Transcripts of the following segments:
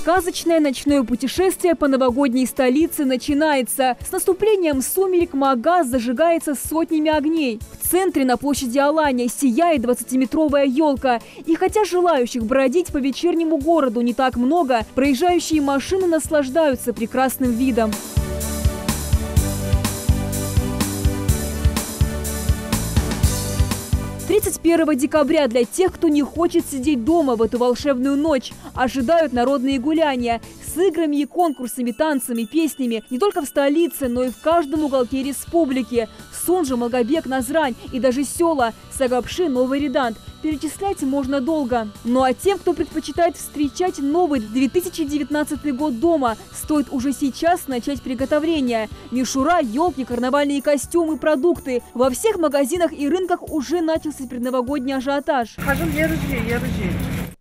Сказочное ночное путешествие по новогодней столице начинается. С наступлением сумерек Маагаас зажигается сотнями огней. В центре на площади Алания сияет 20-метровая елка. И хотя желающих бродить по вечернему городу не так много, проезжающие машины наслаждаются прекрасным видом. 31 декабря для тех, кто не хочет сидеть дома в эту волшебную ночь, ожидают народные гуляния с играми и конкурсами, танцами, песнями не только в столице, но и в каждом уголке республики. Сунжа, Малгобек, Назрань и даже села Сагапши, Новый Редант. Перечислять можно долго. Ну а тем, кто предпочитает встречать новый 2019 год дома, стоит уже сейчас начать приготовление. Мишура, елки, карнавальные костюмы, продукты. Во всех магазинах и рынках уже начался предновогодний ажиотаж.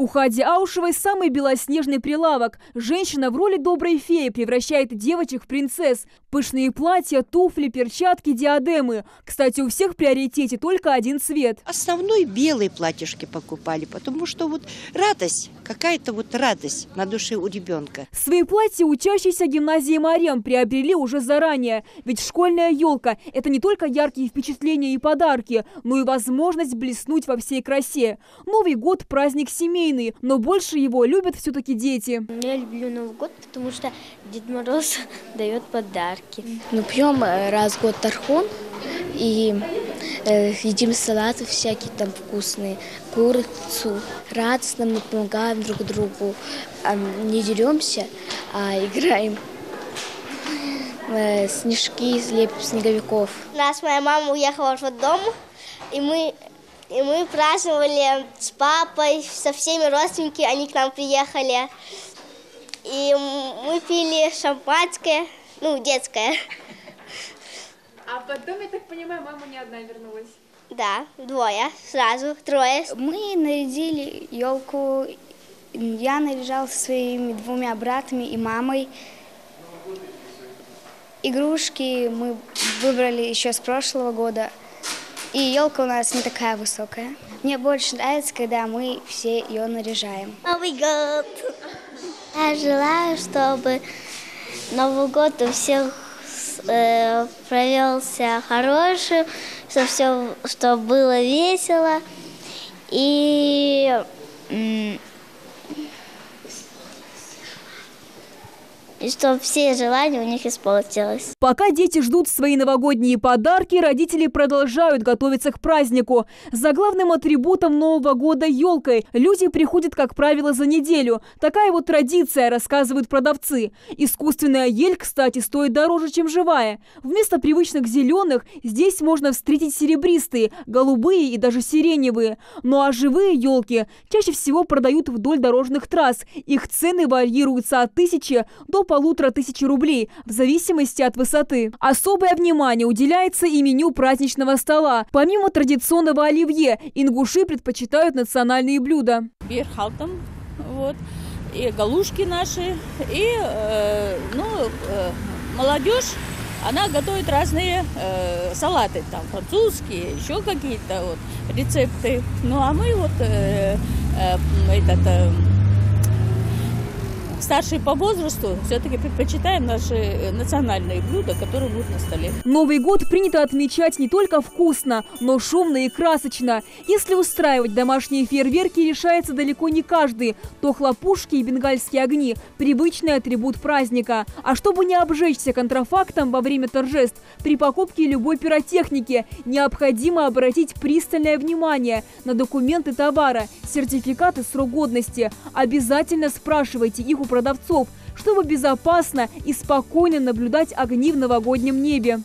У Хади Аушевой самый белоснежный прилавок. Женщина в роли доброй феи превращает девочек в принцесс. Пышные платья, туфли, перчатки, диадемы. Кстати, у всех в приоритете только один цвет. Основной белые платьишки покупали, потому что вот радость, какая-то вот радость на душе у ребенка. Свои платья учащиеся гимназии Марем приобрели уже заранее. Ведь школьная елка – это не только яркие впечатления и подарки, но и возможность блеснуть во всей красе. Новый год – праздник семейный, но больше его любят все-таки дети. Я люблю Новый год, потому что Дед Мороз дает подарки. Мы пьем раз в год тархун и едим салаты всякие там вкусные, курицу. Радостно мы помогаем друг другу, не деремся, а играем. Снежки, лепим снеговиков. У нас моя мама уехала в роддом, и мы праздновали с папой, со всеми родственниками, они к нам приехали. И мы пили шампанское, детское. А потом, я так понимаю, мама не одна вернулась? Да, трое. Мы нарядили елку, я наряжала со своими двумя братами и мамой. Игрушки мы выбрали еще с прошлого года. И елка у нас не такая высокая. Мне больше нравится, когда мы все ее наряжаем. Новый год! Я желаю, чтобы Новый год у всех провелся хорошим, чтобы было весело и чтобы все желания у них исполнилось. Пока дети ждут свои новогодние подарки, родители продолжают готовиться к празднику. За главным атрибутом Нового года – елкой люди приходят, как правило, за неделю. Такая вот традиция, рассказывают продавцы. Искусственная ель, кстати, стоит дороже, чем живая. Вместо привычных зеленых здесь можно встретить серебристые, голубые и даже сиреневые. Ну а живые елки чаще всего продают вдоль дорожных трасс. Их цены варьируются от 1000 до 1500 рублей, в зависимости от высоты. Особое внимание уделяется и меню праздничного стола. Помимо традиционного оливье, ингуши предпочитают национальные блюда. Бирхалтом, вот, и галушки наши, и молодежь, она готовит разные салаты, там французские, еще какие-то вот рецепты. Ну а мы вот старшие по возрасту все-таки предпочитаем наши национальные блюда, которые будут на столе. Новый год принято отмечать не только вкусно, но шумно и красочно. Если устраивать домашние фейерверки решается далеко не каждый, то хлопушки и бенгальские огни – привычный атрибут праздника. А чтобы не обжечься контрафактом во время торжеств, при покупке любой пиротехники необходимо обратить пристальное внимание на документы товара, сертификаты, срок годности. Обязательно спрашивайте их у продавцов, чтобы безопасно и спокойно наблюдать огни в новогоднем небе.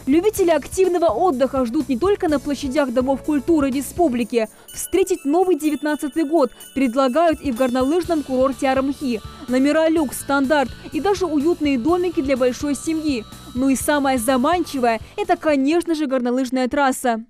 Любители активного отдыха ждут не только на площадях домов культуры республики. Встретить новый 19-й год предлагают и в горнолыжном курорте Арымхи. Номера люкс, стандарт и даже уютные домики для большой семьи. Ну и самое заманчивое – это, конечно же, горнолыжная трасса.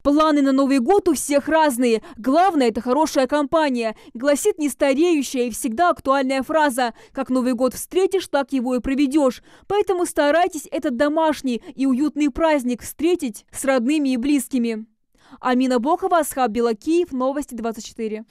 Планы на Новый год у всех разные. Главное – это хорошая компания, гласит нестареющая и всегда актуальная фраза. Как Новый год встретишь, так его и проведешь. Поэтому старайтесь этот домашний и уютный праздник встретить с родными и близкими. Амина Бокова, Асхаб Белакиев, Новости 24.